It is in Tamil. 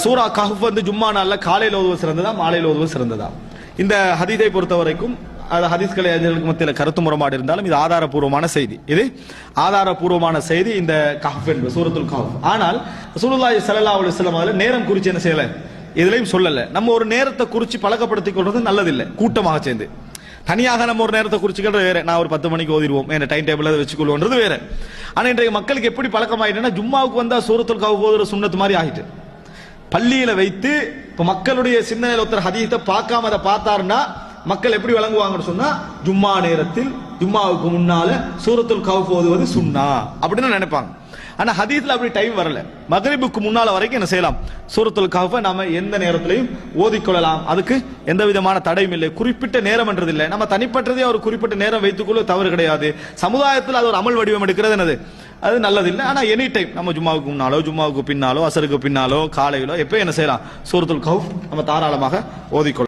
சூரா கஹ்ஃப் வந்து ஜும்மா நாள்ல காலையில் ஓதுவது சிறந்ததா மாலையில் ஓதுவது சிறந்ததா? இந்த ஹதீஸை பொறுத்த வரைக்கும் அது ஹதீஸ்களை அறிஞர்களுக்கு மத்தியில் கருத்து முரண்பாடு இருந்தாலும் இது ஆதாரபூர்வமான செய்தி. இது ஆதாரபூர்வமான செய்தி இந்த கஹ்ஃப் என்பது சூரத்துல் கஹ்ஃப். ஆனால் ரசூலுல்லாஹி ஸல்லல்லாஹு அலைஹி வஸல்லம் அதில் நேரம் குறித்து என்ன செய்யல, இதுலையும் சொல்லல. நம்ம ஒரு நேரத்தை குறித்து பழக்கப்படுத்திக் கொள்றது நல்லதில்லை. கூட்டமாக சேர்ந்து தனியாக நம்ம ஒரு நேரத்தை குறிச்சுக்கிறது வேற. நான் ஒரு 10 மணிக்கு ஓதிடுவோம் என்ற டைம் டேபிள் வச்சுக்கொள்வோன்றது வேற. ஆனால் இன்றைய மக்களுக்கு எப்படி பழக்கமாயிட்டுன்னா ஜும்மாவுக்கு வந்தா சூரத்துல் கஹ்ஃப் ஓதுற சுன்னத்து மாதிரி ஆகிட்டு பள்ளியில வைத்து இப்ப மக்களுடைய சிந்தனையில் ஒருத்தர் ஹதீஸை பார்க்காம அதை பார்த்தாருன்னா மக்கள் எப்படி வழங்குவாங்கன்னு சொன்னா ஜும்மா நேரத்தில் ஜும்மாவுக்கு முன்னால சூரத்துல் கஹ்ஃப் ஓதுவது சுன்னா அப்படின்னு நினைப்பாங்க. ஆனா ஹதீஸ்ல அப்படி டைம் வரல. மக்ரிபுக்கு முன்னால வரைக்கும் என்ன செய்யலாம், சூரத்துல் கஹ்ஃபை நாம எந்த நேரத்திலையும் ஓதிக்கொள்ளலாம். அதுக்கு எந்த விதமான தடையும் இல்லை. குறிப்பிட்ட நேரம் என்றது இல்லை. நம்ம தனிப்பட்டதே ஒரு குறிப்பிட்ட நேரம் வைத்துக்கொள்ள தவறு கிடையாது. சமுதாயத்தில் அது ஒரு அமல் வடிவம் எடுக்கிறது என்னது, அது நல்லதில்லை. ஆனா எனி டைம் நம்ம ஜும்மாவுக்கு முன்னாலோ ஜும்மாவுக்கு பின்னாலோ அசருக்கு பின்னாலோ காலையிலோ எப்போ என்ன செய்யலாம், சூரத்துல் கஹ்ஃப் நம்ம தாராளமாக ஓதிக்கொள்ளலாம்.